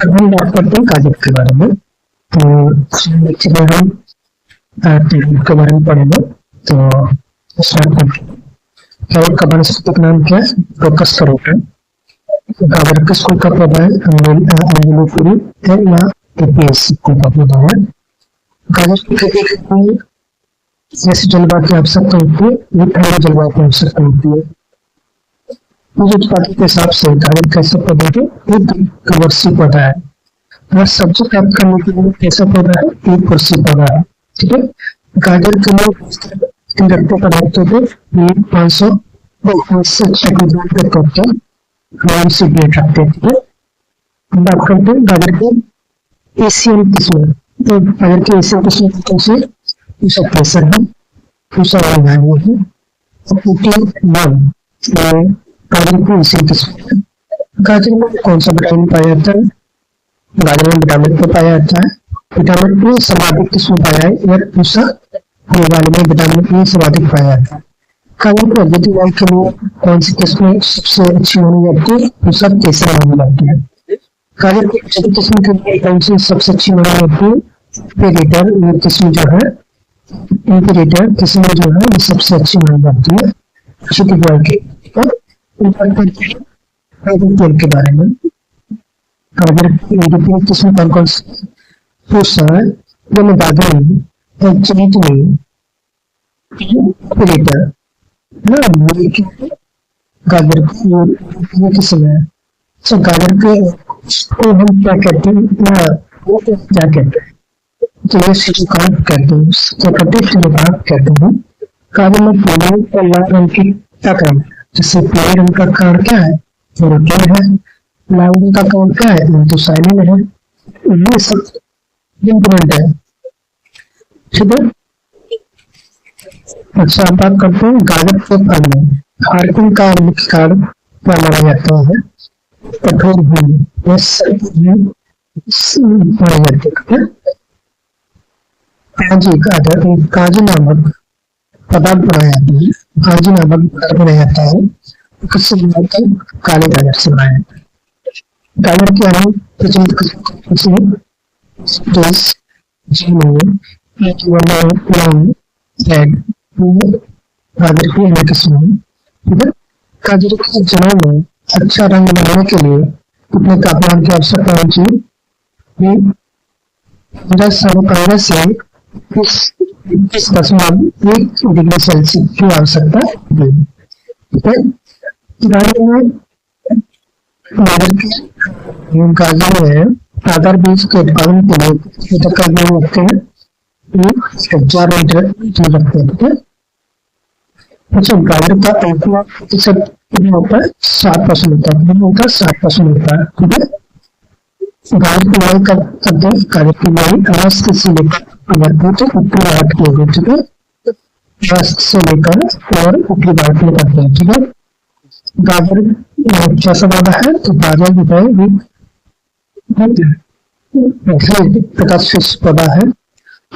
अब हम बात करते हैं गाजर के बारे में। तो लेक्चर में हम टेक्निक के बारे में पढ़ेंगे। तो स्टार्ट करते हैं। गाजर का वानस्पतिक नाम क्या है? क्रोकस करोटा। गाजर किस कुल का पौधा है? एंजेलिफेरी है या एपियस कुल का पौधा है। गाजर की खेती के लिए ऐसी जलवायु की आवश्यकता होती है, ये ठंडी जलवायु की आवश्यकता होती है। मुझे उत्पादन के हिसाब से गाजर कैसे पौधा है? एक वर्षीय पौधा है। और सब्जी प्राप्त करने के लिए कैसा पौधा है? एक वर्षीय पौधा है। ठीक है। गाजर के लिए रखते पदार्थ होते 500 से 6 किलोग्राम तक होते हैं। आराम से वेट रखते हैं। ठीक है। हम बात करते हैं गाजर के एशियन किस्म। तो गाजर के एशियन किस्म कौन से? पूसा केसर है, पूसा वाइनानी है, और गाजर की एशियन किस्म है। गाजर में कौन सा विटामिन पाया जाता है? गाजर में विटामिन ए पाया जाता है। विटामिन ए सर्वाधिक किस्म पाया है, और पूसा वाले में विटामिन ए सर्वाधिक पाया जाता है। गाजर को अधिक वायु के लिए कौन सी किस्म सबसे अच्छी मानी जाती है? पूसा केसर मानी जाती है। गाजर की अच्छी किस्म के लिए कौन सी सबसे अच्छी मानी जाती है? इम्पेरेटर, ये किस्म जो है इम्पेरेटर किस्म जो है वो सबसे अच्छी मानी जाती है अच्छी वायु के। तेल के बारे में गाजर की किस्म कौन कौन सी? पूसा, बादामी, चीनी, इम्पेरेटर गाजर की किस्म है। तो गाजर के को हम क्या कहते हैं? क्या कहते हैं? तो ये सिलिकॉन कहते हैं। क्या कहते हैं? सिलिकॉन कहते हैं। गाजर में पीले और लाल रंग की टकराव, जैसे पीले रंग का कारण क्या है? प्रोटीन है। लाल रंग का कारण क्या है? एंथोसायनिन है। ये सब इंपॉर्टेंट है। ठीक है। अच्छा, अब बात करते हैं गाजर के फल में हार्पिन का मुख्य कारण क्या माना जाता है? कठोर भूमि माना जाता है। काजी नामक पदार्थ बनाया जाता है। काजी नामक पदार्थ बनाया जाता है। किससे बनाया जाता है? काले गाजर से बनाया जाता है। गाजर के अनेक प्रचलित किस्म गाजर की अनेक किस्म है। गाजर के जड़ों में अच्छा रंग बनाने के लिए कितने तापमान की आवश्यकता होनी चाहिए? 15 से 21.1 डिग्री सेल्सियस की आवश्यकता है। गाजर में आधार बीज के उत्पादन के लिए रखते हैं 1000 लीटर रखते हैं। अच्छा, गाजर का अंकुरण प्रतिशत कितना होता है? 7% होता है। 7% होता है। ठीक है। गाजर की बुआई कब करते हैं? गाजर की बुआई अगस्त से लेकर उत्तरी भारत की होगी। ठीक है। अगस्त से लेकर और उत्तरी भारत में करते हैं। ठीक है। गाजर कैसा पौधा है? तो गाजर जो है प्रकाश पौधा है।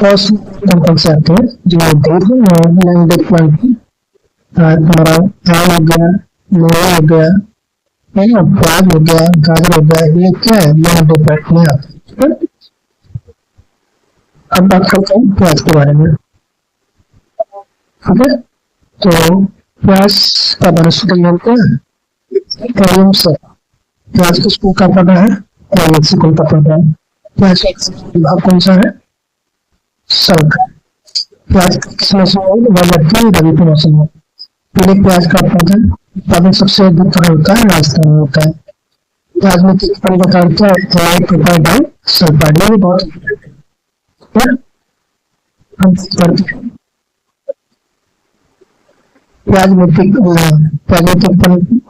और कौन से आते हैं? जो हमारा आम हो गया, मूला हो गया, है ना, प्याज हो गया, गाजर हो गया, ये क्या है? लैंड डिपार्ट में आते हैं। अब बात करते हैं प्याज के बारे में। ठीक है। तो प्याज का वानस्पतिक नाम क्या है? प्याज किस कुल का पौधा है? एलियम कुल का पौधा है। प्याज का भाग कौन सा है? शल्क। प्याज किस मौसम में उगाई जाती है? रबी के मौसम में। पीले प्याज का उत्पादन सबसे अधिक कहाँ होता है? राजस्थान में होता है। प्याज में तीखा प्रकार क्या है? सल्फाइड में भी बहुत प्याज में तीखा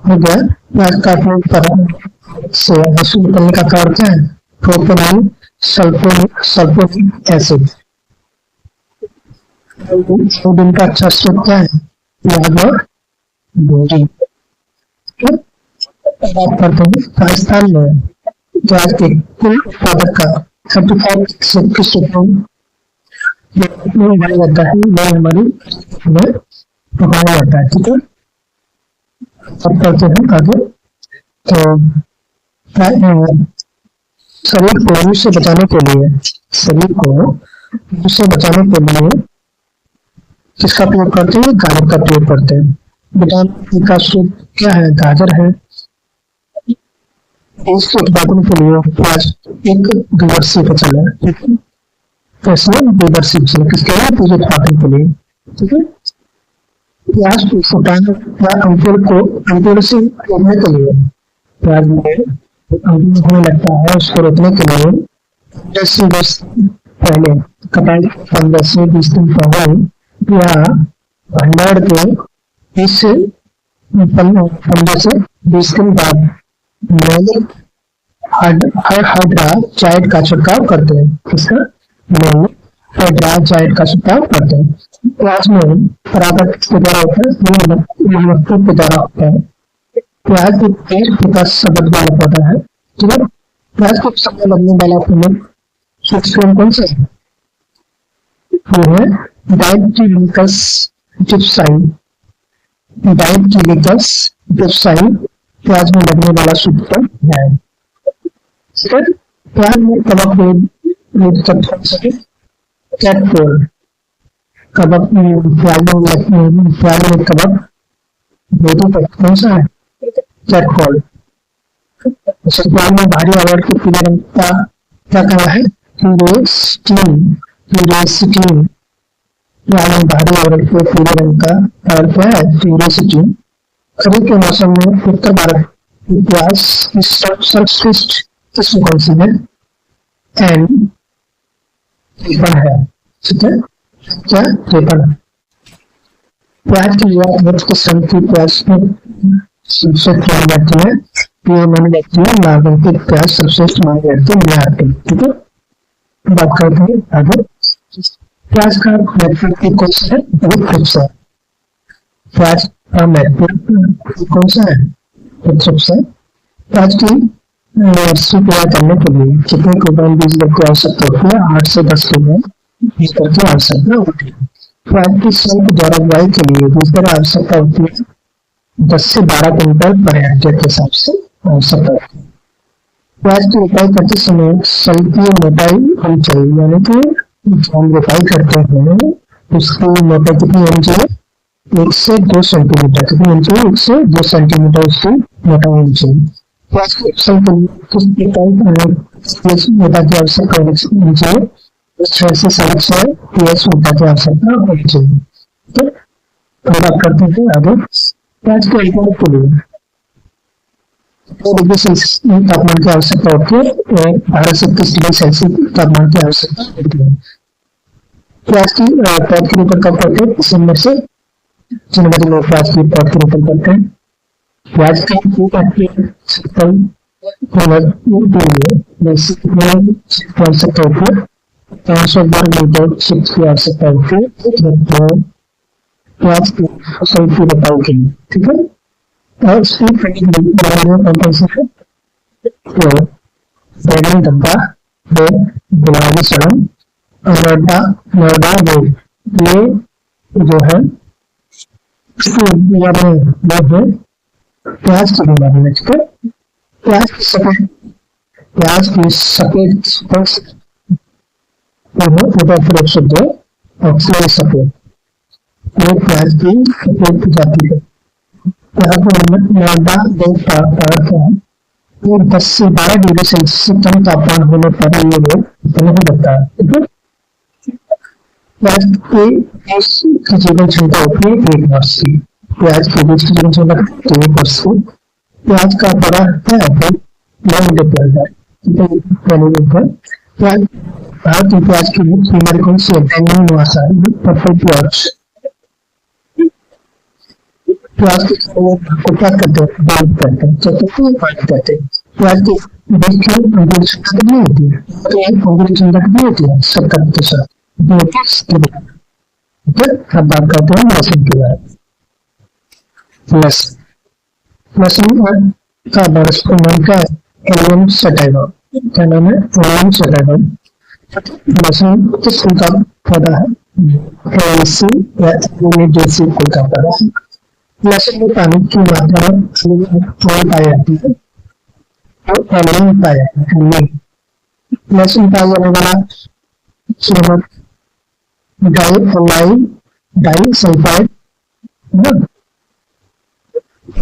हो गया। प्याज काटने पर से आंसू निकलने का कारण क्या है? Propanol sulphonic acid. दिन का अच्छा स्रोत क्या है? प्याज और गोभी। बात करते हैं राजस्थान में प्याज के कुल उत्पादक का 35% किस में उगाया जाता है? वो हमारी में उगाया जाता है। ठीक है। अब करते हैं आगे। तो शरीर को लू से बचाने के लिए, शरीर को लू से बचाने के लिए किसका प्रयोग करते हैं? गाजर का प्रयोग करते हैं। विटामिन ए का स्रोत क्या है? गाजर है। इसके उत्पादन के लिए प्याज एक द्विवर्षीय फसल है, ठीक है। कैसे द्विवर्षीय फसल? किसके लिए? बीज उत्पादन के लिए, ठीक है। प्याज को फुटाने या अंकुर से रोकने के लिए, प्याज में अंकुर होने लगता है, उसको रोकने के लिए 10 पहले, कटाई 15 से 20 दिन पहले या भंडार के 15 से 20 दिन बाद हाइड्राजाइड का छिड़काव करते हैं। किसका? हाइड्राजाइड का छिड़काव करते हैं। प्याज में परागण किसके द्वारा होता है? मधुमक्खियों के द्वारा होता है। प्याज एक तेज विकास सबक वाला पौधा है, ठीक है। प्याज को समय लगने वाला प्रमुख सूक्ष्म कौन सा है? वो है डाइटिलिकस जिप्साई। डाइटिलिकस जिप्साई प्याज में लगने वाला सूक्ष्म है, ठीक है। प्याज में कवक रोग तत्व कौन सा है? कैटकोल। कवक प्याज में कवक रोधी तत्व कौन सा है? कैटकोल। प्याज में भारी आवरण के पीले रंग का क्या कहा है? यूरेसिटीन। प्याज में भारी आवरण के पीले रंग का आवरण क्या है? यूरेसिटीन। खरीफ के मौसम में उत्तर भारत की प्याज की सर्वश्रेष्ठ किस्म कौन सी है? एंड रेपन है, ठीक है। क्या? रेपन है। प्याज की युवा के संगति प्याज में सर्वश्रेष्ठ मानी जाती है, ये मानी जाती है। नागरिक प्याज सर्वश्रेष्ठ मानी जाती है बिहार की, ठीक है। बात करते हैं आगे। प्याज का महत्व कौन सा है? थ्रिप्स है। प्याज का महत्व कौन सा है? थ्रिप्स है। प्याज की नर्सरी तैयार करने के लिए कितने किलोग्राम बीज की आवश्यकता होती है? 8 से 10 किलोग्राम बीज की आवश्यकता होती है। प्याज की संयुक्त द्वारा बुआई के लिए बीज की आवश्यकता होती है 10 से 12 क्विंटल पर हेक्टेयर के हिसाब से आवश्यकता होती है। प्याज की रोपाई करते समय सल की मोटाई होनी चाहिए, यानी कि जो हम रोपाई करते हैं उसकी मोटाई कितनी होनी चाहिए? 1 से 2 सेंटीमीटर। कितनी होनी चाहिए? 1 से 2 सेंटीमीटर उसकी मोटाई होनी चाहिए। प्याज की फसल के लिए किस मोटा की आवश्यकता होनी चाहिए? 6 से 6.5 pH मोटा की आवश्यकता होनी चाहिए, ठीक है। बात करते हैं आगे। प्याज के अंकुरण के लिए 2 डिग्री सेल्सियस तापमान की आवश्यकता होती है, 12 से 30 डिग्री सेल्सियस तापमान की आवश्यकता होती है। प्याज की पौध की रोपण कब करते हैं? दिसंबर से जनवरी में प्याज की पौध की रोपण करते हैं। प्याज का आवश्यकता होती है 500 वर्ग मीटर की आवश्यकता होती है प्याज की फसल की रोपाई के लिए, ठीक है। और उसकी बैगनी धब्बा, गुलाबी सड़न, नोडा रोग, ये जो है प्याज की बीमारी में, ठीक है। प्याज की सफेद शब्द ऑक्सीजन सफेद, ये प्याज की सफेद प्रजाति है। यहाँ पर नोडा रोग का अर्थ है ये 10 से 12 डिग्री सेल्सियस से कम तापमान होने पर ये रोग उत्पन्न हो जाता है, ठीक है। प्याज की जीवन क्षमता होती है 1 वर्ष की। प्याज के बीज की जीवन क्षमता 1 वर्ष की। प्याज का बड़ा है भारत में प्याज की मुख्य बीमारी कौन सी है? Purple plots. प्याज की क्या करते हैं? बाइट करते हैं, बाइट करते हैं। प्याज की बीज की अंकुरण क्षमता कितनी होती है? अंकुरण क्षमता कितनी होती है? 70%। अब बात करते हैं लहसुन के बारे में। लहसुन का वानस्पतिक नाम क्या है? Allium sativa. क्या नाम है? Allium sativa. लहसुन किस कुल का पौधा है? एलियेसी या एलियेसी कुल का पौधा है। लहसुन में पानी की मात्रा पाई जाती है, तो एलियम पाया जाता है। लहसुन पाया जाने वाला डाई सल्फाइड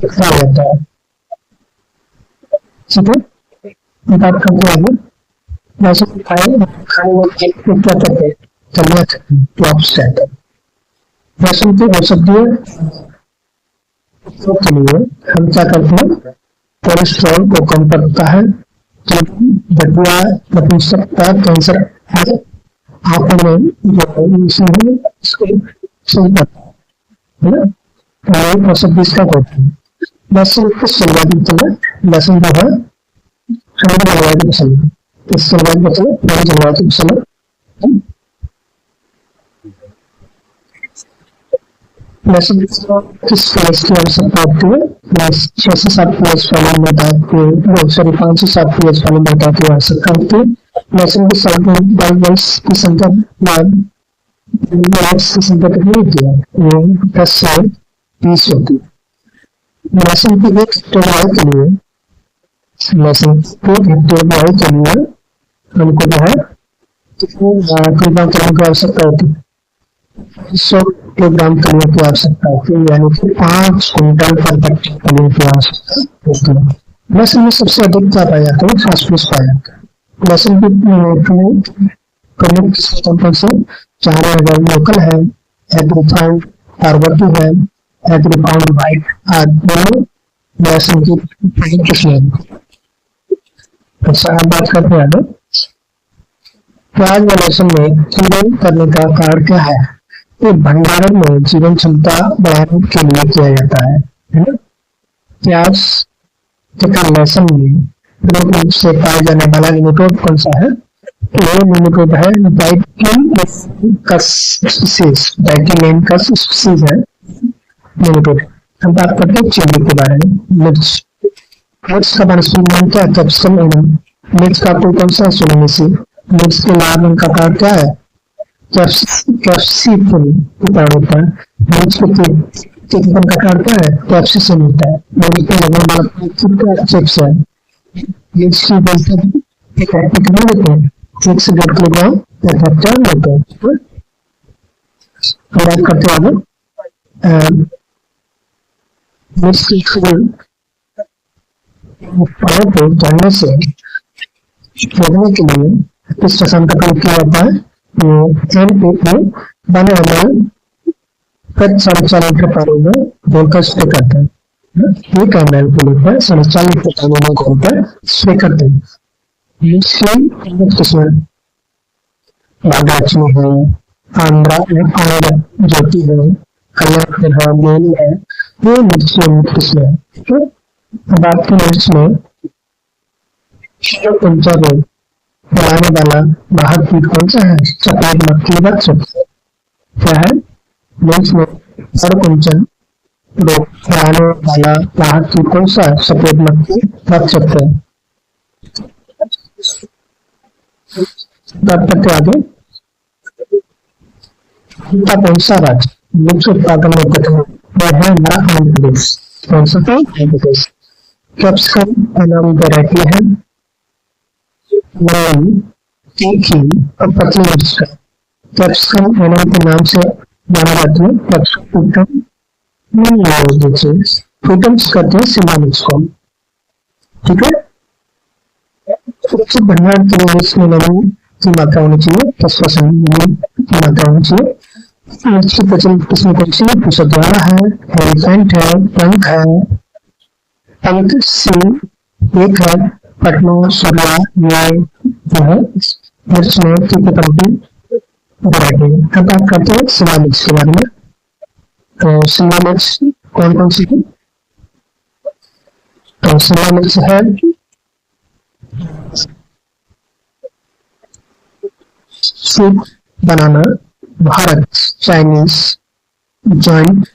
खा जाता है। ठीक है, बात करते हैं आगे। लहसुन खाने में क्या करते हैं, तलिया करते हैं, तो आप लहसुन की औषधीय के लिए हम क्या करते हैं, कोलेस्ट्रॉल को कम करता है, गठिया नपुंसकता कैंसर आंखों में जो इसको सही करता है ना, औषधि इसका होता है। लहसुन को सलवादी तले, लहसुन जो है ठंडी जलवायु की पसंद है, इस जलवायु को चले ठंडी जलवायु की पसंद है। लहसुन किस प्लेस की आवश्यकता होती है, 6 से 7 प्लेस पानी में डालते, सॉरी 5 से 7 प्लेस पानी में डालते की आवश्यकता होती है। लहसुन की साल्ट की संख्या की संख्या कितनी होती है, ये 10 से 20 होती है। लहसुन की एक हेक्टेयर वायु के लिए, लहसुन की एक हेक्टेयर वायु के लिए हमको जो है किलोग्राम की आवश्यकता होती है, 100 किलोग्राम कलियों की आवश्यकता होती है, यानी कि 5 क्विंटल पर हेक्टेयर कलियों की आवश्यकता होती है। लहसुन में सबसे अधिक क्या पाया जाता है, फास्फोरस पाया जाता है। लहसुन की प्रमुख स्रोतों से चाहे अगर लोकल है, एग्रीफाइंड पार्वती है, एग्रीफाइंड व्हाइट आदि लहसुन की प्रमुख किस्में। अच्छा, अब बात करते हैं आगे। प्याज व लहसुन में कीड़े करने का कारण क्या है, ये भंडारण में जीवन क्षमता बढ़ाने के लिए किया जाता है ना। प्याज तथा लहसुन में प्रमुख रूप से पाया जाने वाला निमेटोड कौन सा है, ये निमेटोड है डाइटिलेमकस स्पीसीज है निमेटोड। हम बात करते हैं चिली के बारे में। मिर्च का वनस्पति नाम क्या है, कैप्सिकम एनम। मिर्च का कोई कौन सा सुनोमेसी। मिर्च के लाल रंग का कारण क्या है, कैप्सिकम होता है। मिर्च के का कारण क्या है, कैप्सिकम होता है। मिर्च के लगने वाला चिप्स है। मिर्च की बनता कितना लेते हैं, 1 से 1.5 किलोग्राम पर हेक्टेयर लेते हैं। बात करते हैं आगे। मिर्च की फूल को जानने से रोकने के लिए किस रसायन का प्रयोग किया जाता है, NPK 1 ml प्रति 4.5 लीटर पानी में घोलकर स्प्रे करते हैं। 1 ml को लेकर 4.5 लीटर पानी में घोलकर स्प्रे करते हैं। मिर्च की प्रमुख किस्में बादाचनी है, आंध्रा ज्योति है, कलर है, मेली है, ये मिर्च की प्रमुख किस्में है। अब आपकी मिर्च में बढ़ाने वाला बाहर कीट कौन सा है, सफेद मक्खी व चिप्स। क्या है, मिर्च में सरकुंचन रोग बढ़ाने वाला बाहर कीट कौन सा है, सफेद मक्खी व चिप्स। बात करते आगे। कौन सा राज्य मिर्च उत्पादन में प्रथम है, हमारा आंध्र प्रदेश। कौन सा है, आंध्र प्रदेश। कैप्सिकम नाम वैरायटी है, तीखी और पतली मिर्च का। कैप्सिकम एनम के नाम से जाना जाता है। कैप्सिकम फ्रूटम्स करते हैं शिमला मिर्च को। ठीक है, सबसे बढ़िया के लिए इसमें नमी की मात्रा होनी चाहिए, 10% नमी की मात्रा होनी चाहिए। मिर्च की प्रचलित किस्में कौन सी है, पुसद्वारा है, एलिफेंट है, पंख है, पंख सी एक है, पटना सुरला न्याय जो है मिर्च में तीखी पत्ती वैरायटी। अब बात करते हैं शिमला मिर्च के बारे में। तो शिमला मिर्च कौन कौन सी है, तो शिमला मिर्च है सूप बनाना, भारत चाइनीज जॉइंट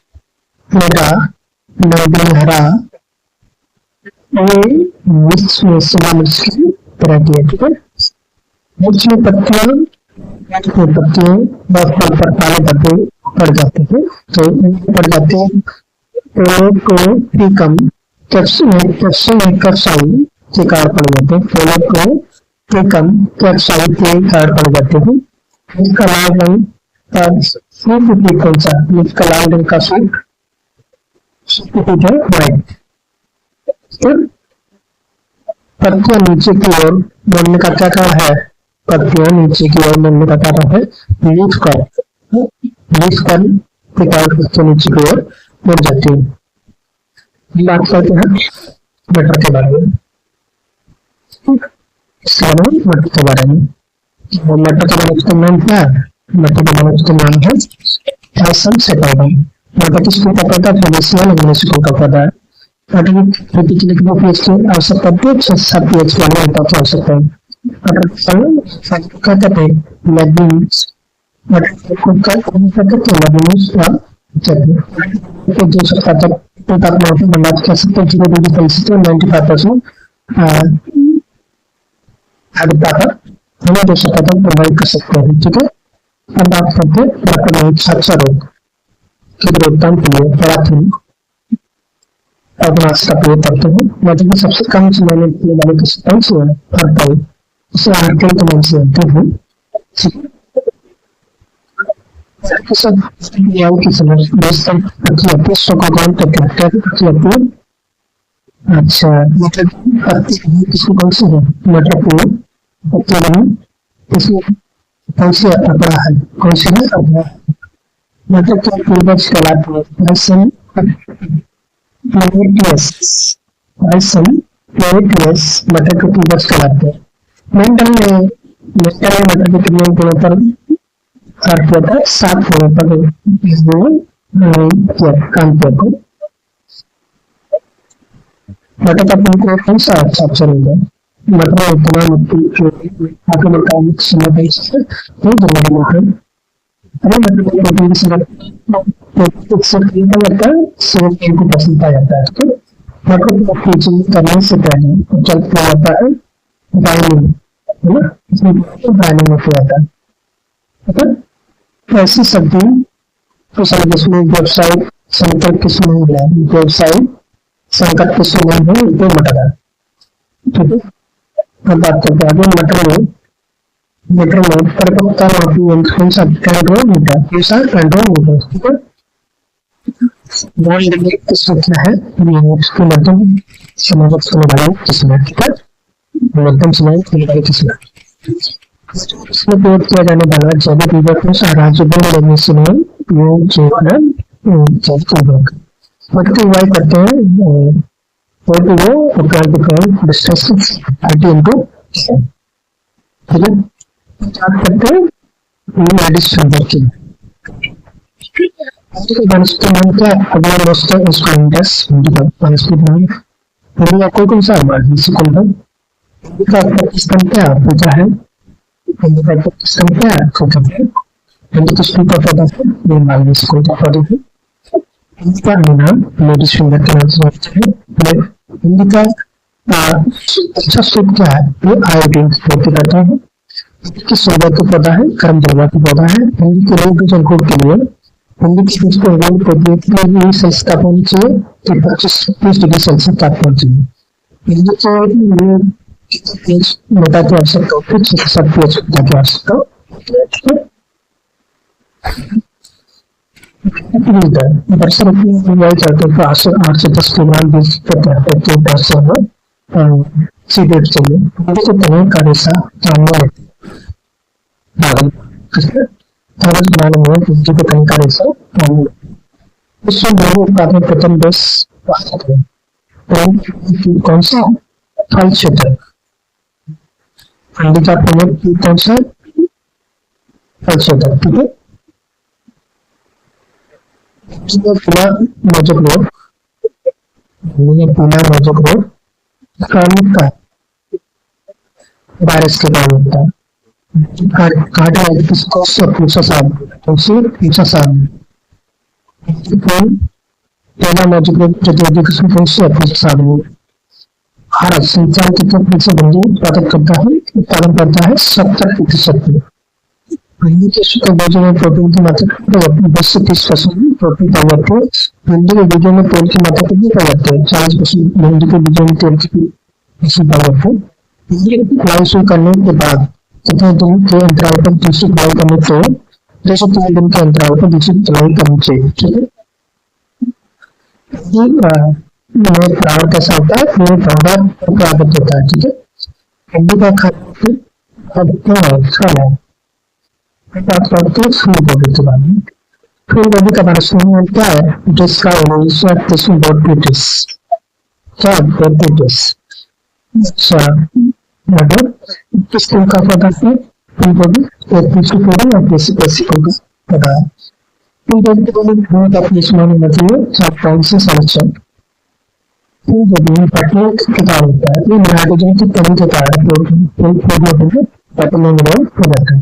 मेगा नंदनहरा, ये मिर्च में शिमला मिर्च की वैरायटी है। ठीक है, मिर्च में पत्तियां पर काले धब्बे पड़ जाते हैं, तो पड़ जाते हैं को टीकम कैप्सूल कसाई के कारण पड़ जाते हैं। के कम वेबसाइट के ऐड कर जाते हैं। इसका लाल रंग सूट रिपीट कौन सा, इसका लाल रंग का सूट रिपीट है व्हाइट। फिर पत्तियां नीचे की ओर बढ़ने का क्या कारण है, पत्तियां नीचे की ओर बढ़ने का कारण है लीफ कर्व। लीफ कर्व के कारण पत्तियां नीचे की ओर बढ़ जाती है। बात करते हैं मटर के बारे में। मटर के बारे में मटर का मनोचित नाम क्या है, मटर का मनोचित नाम है थाइसम सेटाइडम। मटर किस कुल का पौधा है, फैबेसिया लेगुमिनोसा कुल का पौधा है। मटर की खेती के लिए पीएच की आवश्यकता होती है, 6-7 पीएच की आवश्यकता है। मटर का क्या कहते हैं, लेगुम्स। मटर को क्या कहते हैं, लेगुम्स को 2 सप्ताह तक तापमान पर बर्बाद कर सकते हैं, 0 डिग्री सेल्सियस में 95% आर्द्रता पर हमें 2 सप्ताह तक प्रभावित कर सकते हैं। ठीक है, अब बात करते हैं मटर साक्षर रोग की रोकथाम के लिए पैराथीन का प्रयोग करते हैं। मटर की सबसे कम समय में निकलने वाली कृषि कौन सी है, हरकल। उसे हरकल के नाम से जानते हैं। अच्छा, मटर किसको कौन सी है, मटर को कौन सी अपरा है, कौन सी है अपरा। मटर के पूर्वज कहलाते हैं मटर के पूर्वज कहलाते हैं। मेंडल ने मटर के कितने गुणों पर किया था, 7 गुणों पर काम किया था। मटर का पिन कौन सा अच्छा अक्षर होगा, मटर में इतना प्रोटीन को पसंद पाया जाता है। तो मटर को टीचिंग करने से पहले चल किया जाता है बाइलिंग, है ना, इसमें बाइलिंग किया जाता है। ऐसी सब्जी जिसमें व्यवसायिक संकट किस्म नहीं है, व्यवसायिक संकट किस्म नहीं है, वो मटर है। ठीक है, अब बात करते हैं आगे मटर में परिपक्वता मापी कौन सा, कंट्रोल मीटर, कैसा कंट्रोल मीटर। ठीक है, क्या है, उसकी मध्यम समागत होने वाली किस्म है। ठीक है, मध्यम समागत होने वाली किस्म है। इसमें प्रयोग किया जाने वाला जैविक उर्वरक कौन सा, राइजोबियम मैग्नीशियम जो है जैविक उर्वरक। मटर की बुआई करते हैं कोई कौन सा पाकिस्तान क्या पूजा है, पाकिस्तान क्या हिंदी का स्कूल का पौधा है, स्कूल का पौधा है। हिंदी का नाम लेडीज फिंगर के नाम से है। हिंदी का अच्छा सूट क्या है, वो आयोडीन की खेती करता है। हिंदी की सुंदर का पौधा है, गर्म जलवा का पौधा है। हिंदी के रोग जलकोट के लिए हिंदी की बीज को रोग प्रतिरोधी सेल्स तापमान होनी चाहिए, 25 डिग्री सेल्सियस तापमान चाहिए। हिंदी के मोटा की आवश्यकता होती है, 6-7 पीएच की आवश्यकता होती है। वर्षा ऋतु में बुआई करते हैं 8 से 10 किलोग्राम बीज सीडेड चाहिए। हिंदी के तने का रेशा कागज बनाने में हिंदी के तने का रेशा विश्व में उत्पादन प्रथम देश कौन सा, फल क्षेत्र। हिंदी का प्रमुख कौन सा, फल क्षेत्र। ठीक है, पीला मोजक रोग कारण का वायरस के कारण होता है। भारत सिंचाई के तत्व से बंदी उत्पादन करता है 70%। भिंडी के सूखे बीजों में प्रोटीन की मात्रा 10 से 30% प्रोटीन पाई जाती है। भिंडी के बीजों में तेल की मात्रा कितनी पाई जाती है, 40% भिंडी के बीजों में तेल की पाई जाती है। ये अप्लाई शुरू करने के बाद कितने दिन के अंतराल पर दूसरी अप्लाई करनी, तो 203 दिन के अंतराल पर दूसरी अप्लाई करनी चाहिए। ठीक है, ये फ्लावर कैसा होता है, ये पाउडर प्राप्त होता है। ठीक है, भिंडी का खाते खाना बात करते हैं फूल गोभी के बारे में। फूल गोभी का बारे क्या है, जिसका बोर्डिटिस क्या बोर्डिटिस, अच्छा मतलब किस तरह का पौधा है फूल गोभी, एक दूसरी पौधा और देसी पौधा पौधा है। फूल गोभी के लिए अपनी सुनानी होती है 4 से 6.5। फूल गोभी में पत्तियों के कारण होता है, ये नाइट्रोजन की कमी के कारण पौधों में पत्तियों में हो जाता है।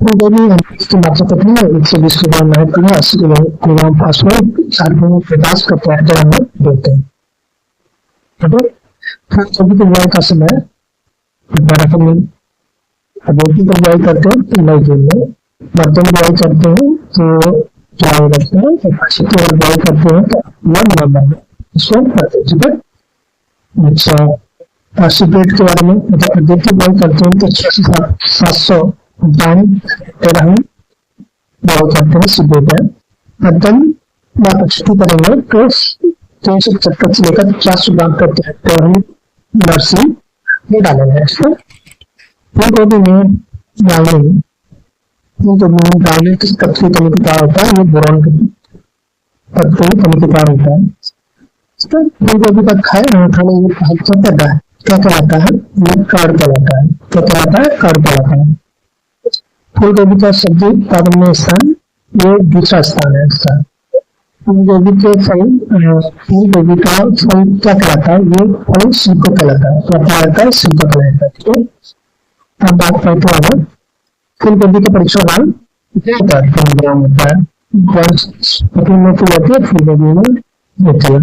फूल गोभी की मात्रा कितनी है, 120 ग्राम नाइट्रोजन, 80 ग्राम फास्फोरस, 50 का पोटेशियम में देते हैं। फूल गोभी की बुआई का समय अभी पर बुआई करते हैं मई जून में, मध्यम बुआई करते हैं तो जुलाई रखते हैं, और बुआई करते हैं तो नवंबर में इसको करते हैं। ठीक है, अच्छा सीपेट के बारे में, मतलब अधिक की बुआई करते हैं तो 700 ग्राम तेरह बुआई करते हैं सीपेट है। मध्यम या पछती करेंगे तो 375 से लेकर 400 ग्राम प्रति हेक्टेयर हम नर्सरी में डालेंगे। फूल गोभी में डालने किस तत्व की कमी के कारण होता है, ये बोरॉन के तत्व की कमी के कारण होता है। फूल गोभी का खाने पौधा क्या कहलाता है, ये कार्ड कहलाता है। क्या कहलाता है, कार्ड कहलाता है। फूल गोभी का सब्जी उत्पादन में स्थान, ये दूसरा स्थान है इसका। फूल गोभी के फल, फूल गोभी का फल क्या कहलाता है, ये फल सिंको कहलाता है। क्या कहलाता है, सिंको कहलाता है। ठीक है, अब बात करते हैं फूल गोभी का परीक्षण दाम कितने होता है, 5 ग्राम होता है। फूल गोभी में होती है।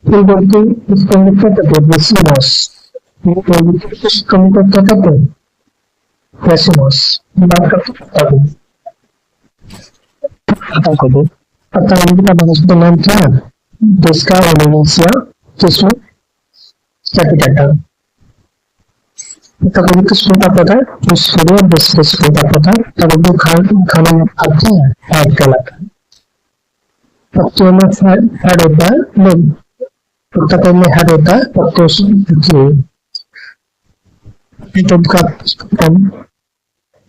फूल गोभी इस कमी को कहते हैं रेसिमोस। फूल गोभी की इस कमी को क्या कहते हैं, रेसिमोस। बात करते हैं पत्ता गोभी। पत्ता गोभी का वनस्पति नाम क्या है, जिसका ओलेनेसिया जिसमें कैपिटाटा। पत्ता गोभी किस फूल का पौधा है, फूल का पौधा। पत्ता गोभी खाने में आती है, फैट कहलाता है। पत्तियों में फैट होता है, पत्ता गोभी में हेड होता है, पत्तों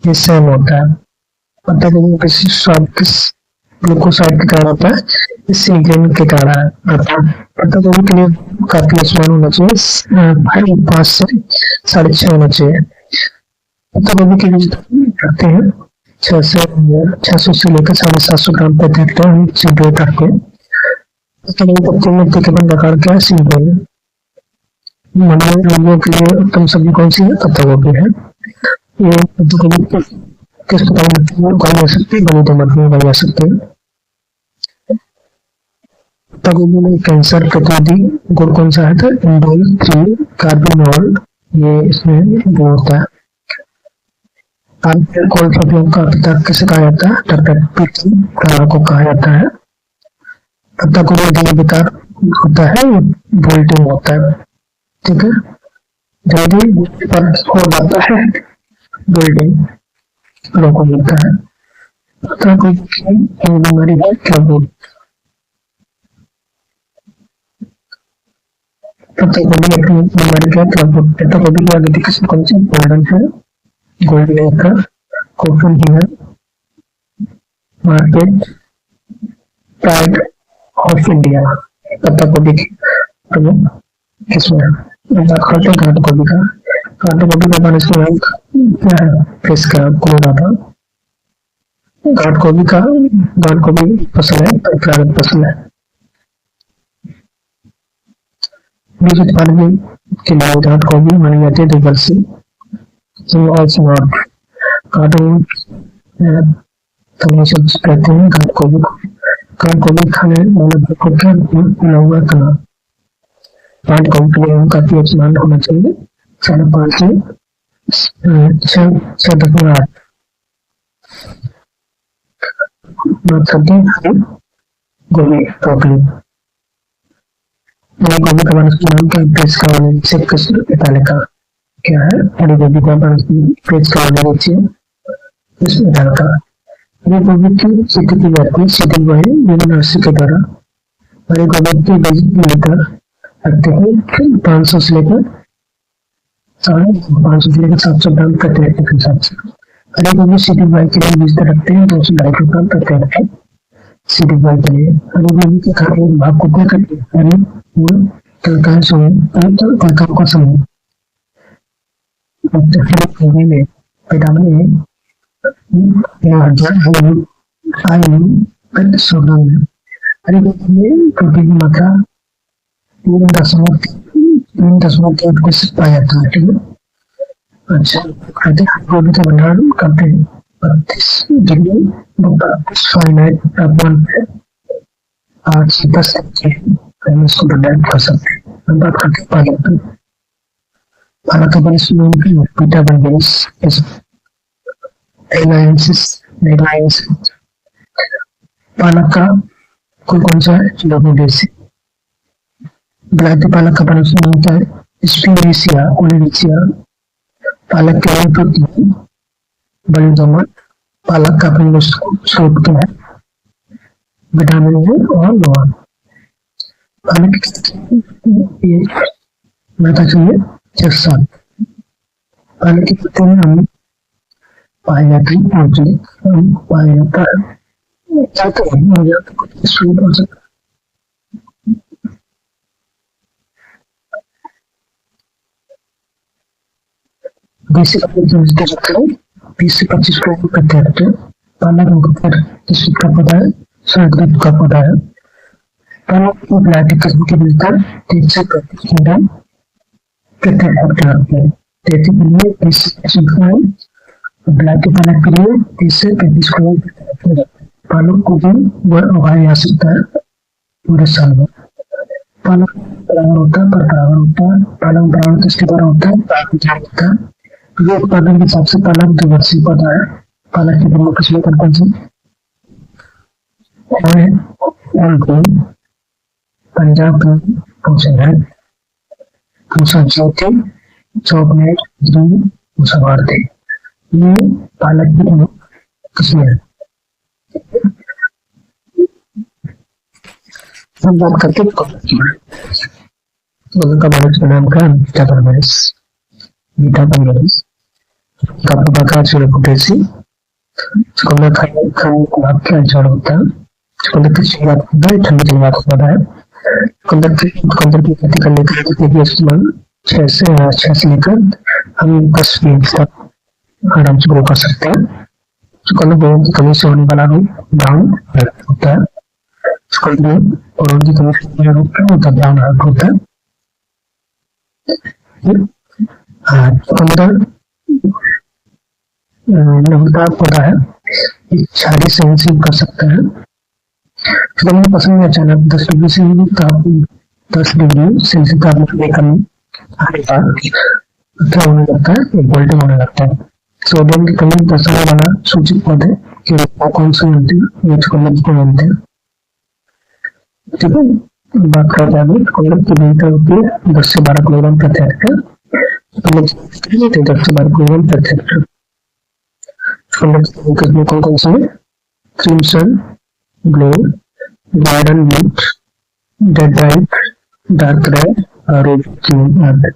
का सेम होता है। पत्ता गोभी किसी स्वाद किस ग्लूकोसाइड के कारण होता है, इस ग्रेन के कारण होता है। पत्ता गोभी के लिए काफी आसमान होना चाहिए, 5 से 6.5 होना चाहिए। पत्ता गोभी के बीज रखते हैं 600 से लेकर 750 ग्राम प्रति हेक्टेयर हम सीपेट रखते हैं। पत्ता गोभी पत्तों में तकरीबन प्रकार का सीपेट है। लोगों के लिए उत्तम सब्जी कौन सी है, पत्ता गोभी है। ये पत्ता गोभी किस प्रकार में उगाई जा सकती है, बलूते मत में उगाई जा सकती है। पत्ता गोभी में कैंसर प्रतिरोधी गुण कौन सा है, तो इंडोल 3 कार्बिनोल, ये इसमें गुण होता है। कोलेस्ट्रॉल का पिता किसे कहा जाता है, टर्पेट को कहा जाता है। पत्ता गोभी जल्दी विकार होता है, बोल्टिंग होता है। ठीक है, जल्दी पर हो जाता है बोल्टिंग लोगों मिलता है। पत्ता गोभी की बीमारी है ट्रबुल। पत्ता गोभी की बीमारी क्या, ट्रबुल। पत्ता गोभी की आगे किस्म कौन सी, गोल्डन है, गोल्डन का कॉटन है, मार्केट प्राइड ऑफ इंडिया। पत्ता गोभी की किस्म है। घाट गोभी का, घाट गोभी का वनस्पति क्या है, इसका कोलोराडो। घाट गोभी फसल है, परंपरागत फसल है। बीज उत्पादन के लिए घाट गोभी मानी जाती है दुर्वर्षी। also not कार्टून कहते हैं घाट गोभी खाने वाले को क्या बना हुआ था। घाट गोभी के लिए काफी आसमान होना चाहिए, 5.5 से 6.8। बात करते हैं गोभी ब्रोकली। बड़ी गोभी का नाम क्या है? पेज का वाले नीचे पहले का क्या है? बड़ी गोभी का पेज का वाले नीचे इसमें का बड़ी गोभी की खेती की जाती है सीडिंग वाले यूनिवर्सिटी के द्वारा। बड़ी गोभी की बीज लेकर रखते हैं 500 से लेकर 500 से लेकर 700 ग्राम प्रति हेक्टेयर के हिसाब से। बड़ी गोभी सीडिंग वाले के लिए बीज रखते हैं 200 ग्राम प्रति हेक्टेयर सीडिंग वाले के लिए। बड़ी गोभी के खाने भाग को क्या करते हैं? तलकार का समूह में विटामिन आयरन सोडियम है। हरी गोभी में प्रोटीन की मात्रा 3.3 पाया जाता है। ठीक है। अच्छा, गोभी का भंडारण करते हैं 32 डिग्री फारेनहाइट तापमान पे 8 से 10 हम इसको भंडारण कर सकते हैं। हम बात करते हैं पालक की। पालक का बीटा बर्गेनिस पालक का कौन सा है? ब्लैक पालक का पनिशमेंट होता है स्पिरेसिया ओलेरिचिया। पालक के प्रोटीन बड़ी दोमट। पालक का अपने स्रोत क्या है? विटामिन है और लोहा। पालक चाहिए 6-7। पालक की पत्ते में हम पाए जाते हैं पाया जाता है जाते हैं स्वीट हो सकता है। देसी सकते हैं 20 से 25 ग्राम प्रति हेक्टेयर। पालक का पौधा है, सर्द का पौधा है। पालक की वैरायटी किस्म की मिलता है 30 से 35 ग्राम प्रति हेक्टेयर। तेजी के लिए 20 से 25 ग्राम, ब्लैक पालक के लिए 30 से 35 ग्राम प्रति हेक्टेयर। पालक को भी उगाया जा सकता है पूरे साल भर। पालक परागण होता है, पर परागण होता है। पालक परागण किसके द्वारा होता है? ये उत्पादन के हिसाब से पालक द्विवर्षीय पौधा है। पालक की प्रमुख किस्में कौन सी? पंजाब चौकनेट भारती। ये पालक की प्रमुख किस्में हैं। हम बात करते हैं का नाम का बीटा बर्गेनिस का प्रकार पोटेसी चुकंदर खाने का जड़ होता है। चुकंदर की शुरुआत होता है ठंडी जलवायु होता है। चुकंदर की खेती करने के लिए इस्तेमाल 6 से लेकर हम 10 फीट तक आराम से ग्रो कर सकते हैं। चुकंदर बोरोन की कमी से होने वाला रोग ब्राउन होता है। चुकंदर बोरोन की कमी से होने वाला रोग ब्राउन होता है। चुकंदर नमकदार पौधा है, क्षारीय सहनशील कर सकता है। चुकंदर पसंद में अचानक 10 डिग्री सेल्सियस तापमान में कमी आने पर क्या होने लगता है? गोल्डन होने लगता है। सोडियम की कमी दर्शाने वाला सूचित पौधे के कौन से होते हैं? ये चुकंदर को बोलते हैं। ठीक है, बात कर रहे हैं चुकंदर की बेहतर होती है 10 से 12 किलोग्राम प्रति हेक्टेयर। 10 से 12 किलोग्राम प्रति हेक्टेयर। चुकंदर कौन से? Crimson, glow, garden meet, Detroit, dark red और चुकंदर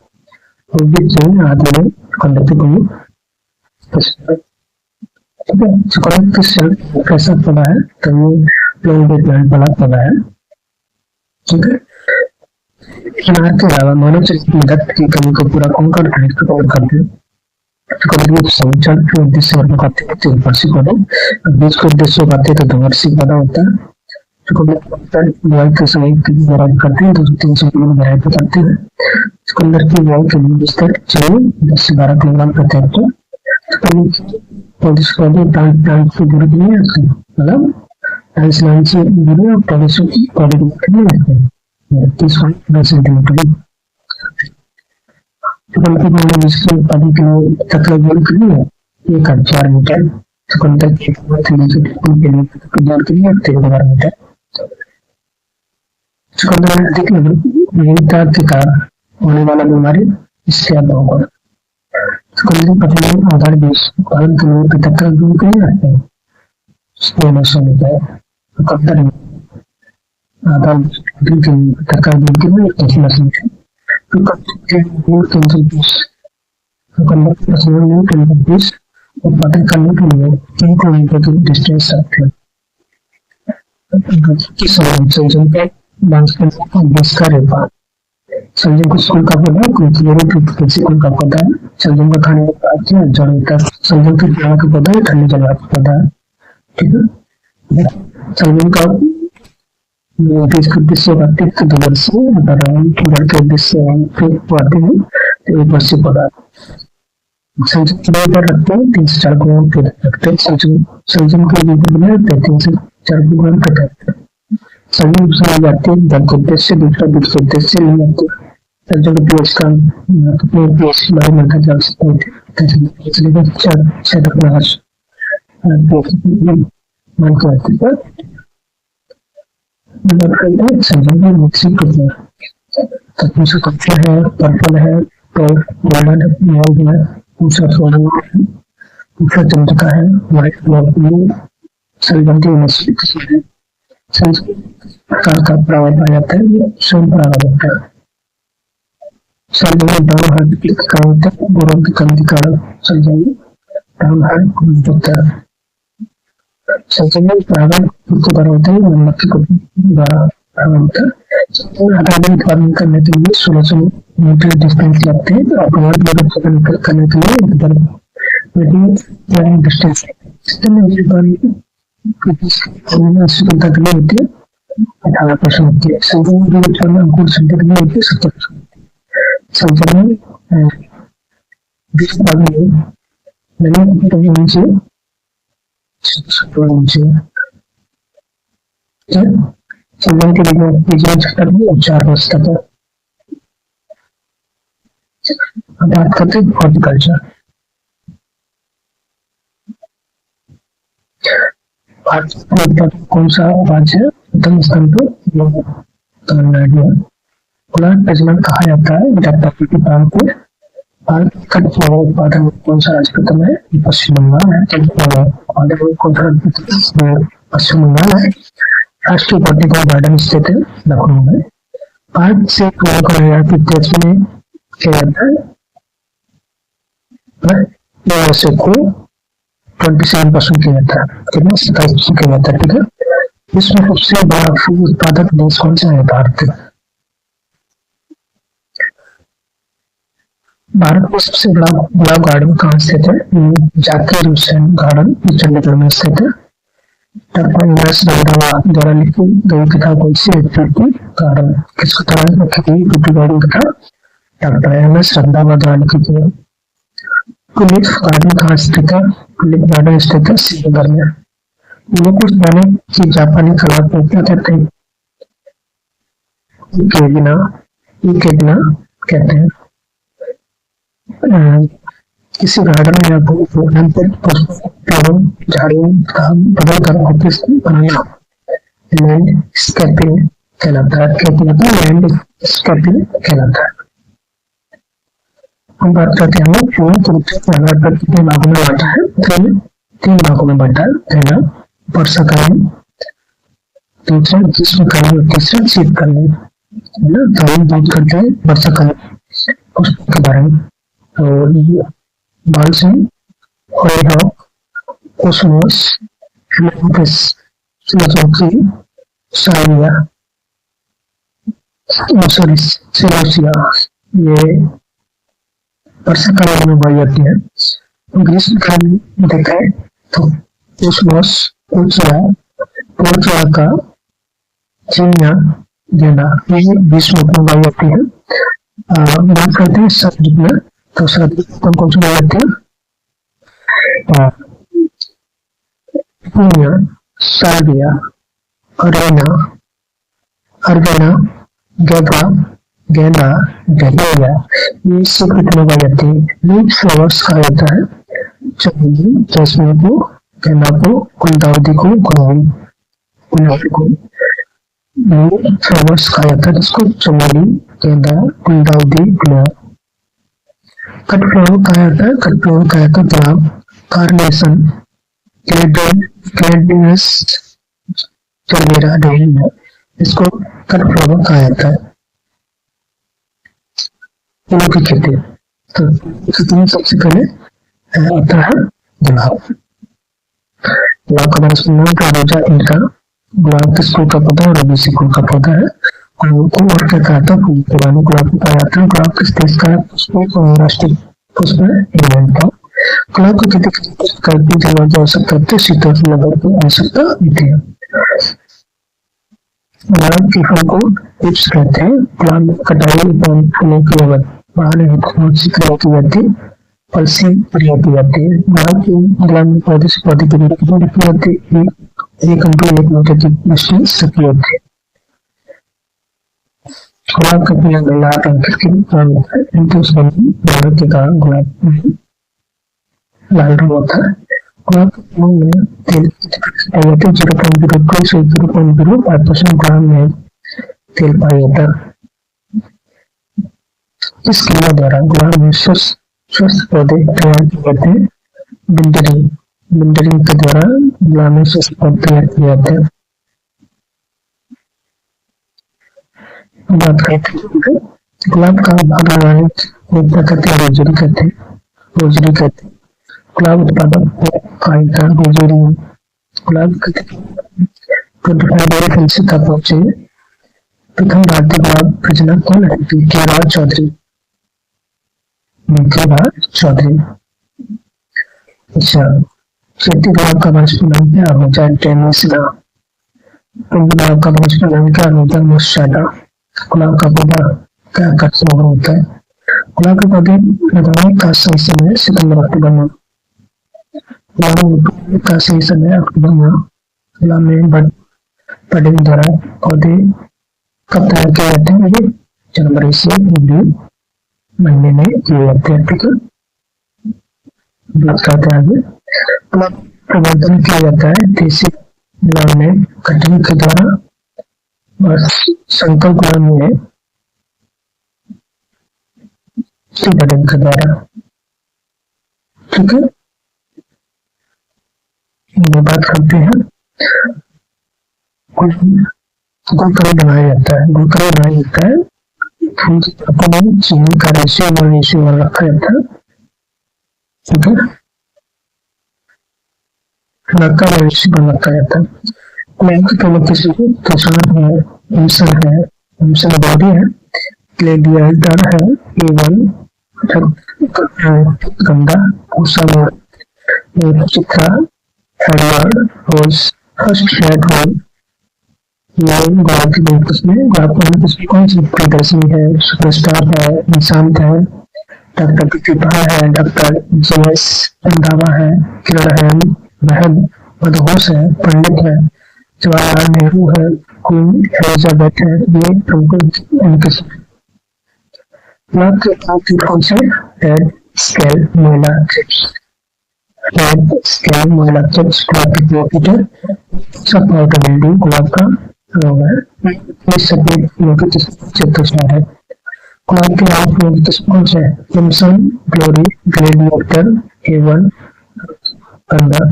आदि में चुकंदर की कमी। चुकंदर की सेल कैसा पौधा है? तो ये प्लांट प्लांट वाला पौधा है। ठीक है, अनार के अलावा मानव शरीर की रक्त की कमी को पूरा कौन करते हैं? करते हैं चुकंदर की संचरण के उद्देश्य वर्ग करते हैं 3 वर्षीय पौधा। बीज के उद्देश्य करते हैं तो 2 वर्षीय पौधा होता है। चुकंदर बुआई के समय करते हैं 200-300 किलो बुआई करते हैं। चुकंदर की बुआई के लिए बिस्तर चाहिए 10 से 12 किलोग्राम प्रति हेक्टेयर। प्लांट की दूरी नहीं रखते, मतलब लाइन से दूरी और पौधे की पौधे की नहीं रखते 30 सेंटीमीटर। चुकंदर के उत्पादन के लिए तक जोड़ के लिए 1,4 मीटर। चुकंदर के लिए 3 मीटर। चुकंदर में अधिक विविधता के कारण होने वाला बीमारी इसके अलावा होगा। चुकंदर प्रजनन आधार बीज उत्पादन के लिए 75 दिन के लिए रखते हैं। चुकंदर आधार बीज उत्पादन के लिए 75 दिन के लिए उत्पादन करने के लिए 3 किलोमीटर की डिस्टेंस रखते हैं। सलजम का बांस का रेपा, सलजम कुछ कुल का पौधा किसी कुल का पौधा है। सलजम का खाने का जड़ होता है। सलजम के पेड़ का पौधा है, ठंडी जगह का पौधा है। ठीक है, सलजम का इसका उद्देश्य तीर्थ दूर से जड़ के उद्देश्य आते हैं तो एक वर्षीय पौधा। सलजम के पर रखते हैं 3 से 4 ग्राम रखते हैं। सलजम के बनाए 3 से 4 ग्राम कटाते हैं। सलजम नुकसान जाती है जड़ के उद्देश्य दूसरा उद्देश्य नहीं आते। सलजम के पीएच का पीएच वायुमंडल जल सकते हैं। सलजम की मिक्सिंग करते हैं। कच्चा है, पर्पल है, तो गोल्डन है, दूसरा सोना है, दूसरा चंद्रिका है, व्हाइट सलजम की मिक्सिंग है। प्रकार का प्रावधान पाया जाता है, ये स्वयं प्रावधान होता है। सलजम में डाउन हार्ट की कारण होता है, गोरों की कमी के कारण सलजम में डाउन हार्ट होता है। सलजम में प्रावधान के द्वारा होता है, मधुमक्खी को द्वारा प्रावधान होता है। आधार उत्पादन करने के लिए 1600 मीटर डिस्टेंस लगते हैं और करने के लिए डिस्टेंस स्वतंत्रता के लिए होती है 18% होती है। सलजम में अंकुर क्षमता के लिए होती है 70%। सलजम में बीज उत्पादन नीचे सलजम के बीज चक्कर में 4 वर्ष तक बात करते हैं हॉर्टिकल्चर। भारत में कौन सा राज्य है? प्रथम स्थान पर तमिलनाडु है। प्लांट प्रजनन कहा जाता है पान को। भारत का उत्पादन कौन सा राज्य प्रथम है? पश्चिम बंगाल है। पश्चिम बंगाल है। राष्ट्रीय बॉटनिकल गार्डन स्थित है लखनऊ में। भारत से तेज में किया जाता है को 27% किया जाता है, कितना 27% किया जाता है। ठीक है, इसमें सबसे बड़ा फूल उत्पादक देश कौन सा है? भारत। भारत में सबसे बड़ा गार्डन कहाँ स्थित है? जाकिर हुसैन गार्डन चंडीगढ़ में स्थित है। डॉक्टर एमएस रंधावा द्वारा लिखी गई किताब कौन सी है? गार्डन। किसको तरह लिखी गई गार्डन किताब? डॉक्टर एमएस रंधावा द्वारा लिखी गई। टुलिप गार्डन कहाँ स्थित है? टुलिप गार्डन स्थित है श्रीनगर में। कुछ जाने की जापानी कलाकृति क्या कहते हैं? इकेगिना कहते हैं। किसी गार्डन या भूखंड पर झाड़ियों का बदल कर ऑफिस बनाना लैंडस्केपिंग कहलाता है। लैंडस्केपिंग कहलाता है। हम बात करते हैं पूर्ण रूप से आधार पर कितने भागों में बांटा है? 3 भागों में बांटा है। पहला वर्षाकालीन, दूसरा ग्रीष्मकालीन और तीसरा शीतकालीन। तो हम बात करते हैं वर्षाकालीन के बारे में। तो मानसून, हॉलीहॉक, कोसमोस, सालिया, सेलोसिया, ये वर्षाकालीन में उगाई जाती है। ग्रीष्मकालीन देखा है तो कोसमोस, पोर्चुआ का चिनिया गेंदा, ये ग्रीष्म में उगाई जाती है। बात करते हैं सर्द ऋतु में, तो सर्द ऋतु कौन सी उगाई जाती है? पुनिया, साल्विया, अर्गेना, गेंदा, डहेलिया, ये सब ऋतु में उगाई जाती है। लीफ फ्लावर्स कहा जाता है चमेली, जैस्मिन को, गेंदा को, गुलदाउदी को, गुलाब को। फ्लावर्स कहा जाता है जिसको चमेली, गेंदा, गुलदाउदी, गुलाब। कट फ्लावर कहा जाता है, कट फ्लावर कहा जाता है गुलाब, कार्नेशन, ग्लेडियस, चमेरा, डेलिया, इसको कट फ्लावर कहा जाता है। फूलों की खेती, तो खेती में सबसे पहले आता है गुलाब। गुलाब का वनस्पति नाम प्रारोजा इंका। गुलाब किस कुल का पौधा है? रबीसी कुल का पौधा है। गुलाब को और क्या कहता है? फूल पुराने गुलाब को कहा जाता है। गुलाब किस देश का है? पुष्प राष्ट्रीय पुष्प है इंग्लैंड का। गुलाब की खेती करने जलवायु की आवश्यकता होती है, शीतोष्ण जलवायु की आवश्यकता होती है। गुलाब के फल को पिप्स कहते हैं। गुलाब कटाई एवं फूलों की बढ़ाने हेतु बहुत सी क्रिया की जाती है, पलसी क्रिया की जाती है। गुलाब में पौधे से पौधे की दूरी रखी जाती है, एक अंकुर एक मीटर की दूरी रखी होती है। गुलाब का पीला लाल रंग के कारण गुलाब लाल रंग होता है। गुलाब के फूलों में तेल पाया जाता है, 0.02 से 0.05% गुलाब में तेल पाया जाता है। इस क्रिया द्वारा गुलाब में स्वस्थ पौधे तैयार किए जाते हैं। बिल्डरिंग के द्वारा गुलाब में स्वस्थ पौधे तैयार किए जाते हैं। बात करते हैं गुलाब का बागवानी कहते हैं, रोजरी कहते हैं। गुलाब उत्पादक कायिका रोजरी। गुलाब फैंसी तक पहुंचे। प्रथम भारतीय गुलाब प्रजनक कौन है? के राज चौधरी। अच्छा, खेती गुलाब का वनस्पति नाम क्या होता है? टेनिसिला। गुलाब का वनस्पति नाम क्या होता है? मोसादा। गुलाब का पौधा क्या आकर्षण होता है? गुलाब के पौधे लगाने का सही समय सितंबर अक्टूबर में। गुलाब का सही समय अक्टूबर में। गुलाब में बडिंग द्वारा पौधे कब तैयार किए जाते हैं? जनवरी से अप्रैल महीने में किए जाते हैं। ठीक है, बात करते हैं आगे। गुलाब प्रवर्धन किया जाता है देसी गुलाब में कटिंग के द्वारा और संकर गुलाब में बडिंग के द्वारा। ठीक है, बात करते हैं गुलकंद बनाया जाता है। फूल की पत्तों में चीनी का रेशियो 1:1 रखा जाता है। ठीक है, रखा जाता है। गुलाब की प्रमुख किस्म किसान है, एम्सन बॉडी है, ग्लेडिएटर है, A1 गंदा, उषा चित्रा, एडवर्ड रोज, फर्स्ट शेड रोल। गुलाब की बहुत किस्में। गुलाब की किस्में कौन सी? प्रियदर्शनी है, सुपरस्टार है, निशांत है, डॉक्टर प्रतिभा है, डॉक्टर जेएस रंधावा है, किरण है, महद मदहोश है, पंडित है, जवाहरलाल नेहरू है, क्वीन एलिजाबेथ है। ये प्रमुख किस्में। गुलाब के कौन से? रेड स्केल मोइला चिप्स। गुलाब की प्रोपीटर सब पाउडर बिल्डिंग गुलाब का रोग है। सफेद फूलों की किस्म है। गुलाब के लाल फूलों की किस्म कौन से? एम्सन, ग्लोरी, ग्लेडिएटर, A1 गंदा।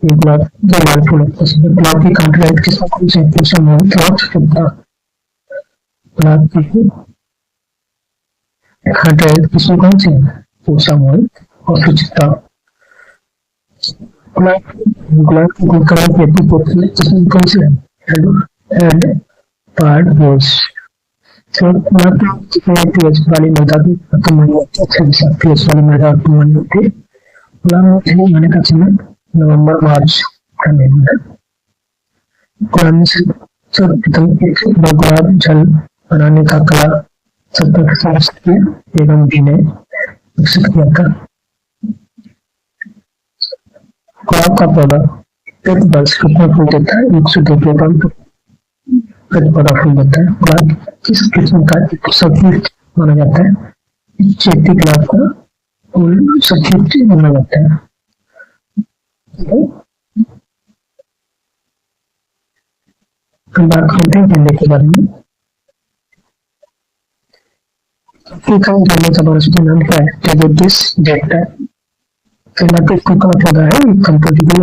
ये गुलाब के लाल फूलों की किस्म है। गुलाब की कंट्राइट किस्म कौन से? पूषा मोहित, गुलाब की कंट्राइट किस्म कौन सी? पूषा मोहित और सुचित्रा। गुलाब की गुलकंद की किस्म कौन सी है? Head part balls. गुलाब की पीएच वाली मृदा भी खत्म हो जाती है। पीएच वाली मृदा खत्म हो जाती है। गुलाब में खिलने आने का समय नवंबर मार्च का महीना है। गुलाब में सर्वप्रथम गुलाब जल बनाने का कला एवं भी ने विकसित किया था। गुलाब का पौधा प्रति वर्ष कितना फूल देता है? 102 किलोग्राम प्रति पौधा फूल देता है। गुलाब किस किस्म का सब्जी माना जाता है? चैती गुलाब का फूल सब्जी माना जाता है। हम बात करते हैं पहले के बारे में। इनकाउंट करने का वानस्पतिक नाम क्या है? टेबल दिस डेटा relative को का पता है कंपेटिटिव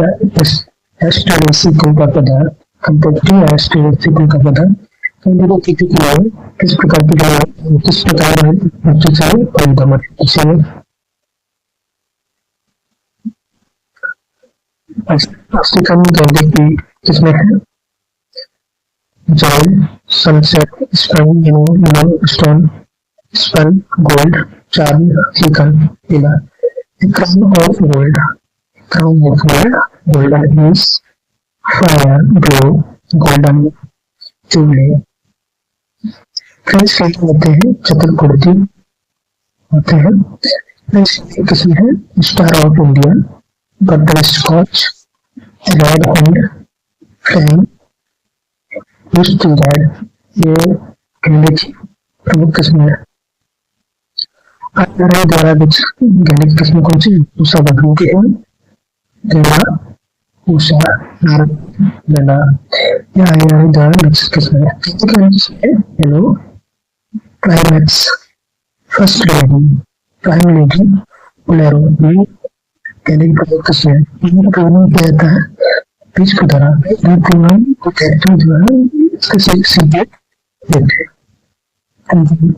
एस्ट्रेसी को का पता है कंपेटिटिव एस्ट्रेसी को का पता है तो देखो किसी के लिए किस प्रकार की किस प्रकार है बच्चे से परिणाम इसलिए अस्तिकम जल्दी की किसमें है joy sunset spring stone spell gold charm सीकन इला crown of gold. Crown of gold. Golden is fire, glow, golden चूल्हे। फ्रेंच फ्राइज होते हैं चतुर्भुज होते हैं। फ्रेंच किस्म है star of India, butter scotch, red and frame, used to red. ये कैंडी की प्रमुख किस्म है। आचार्य द्वारा गणित किस्म कौन सी? उषा बदलू के हैं देना उषा देना या आचार्य द्वारा नेक्स्ट किस्म है hello primates first lady prime lady Bolero ये कहने की प्रमुख किस्म है। इनका प्रोग्राम क्या होता है बीच की तरह ये प्रोग्राम को कहते हैं जो है इसके सीधे देते हैं।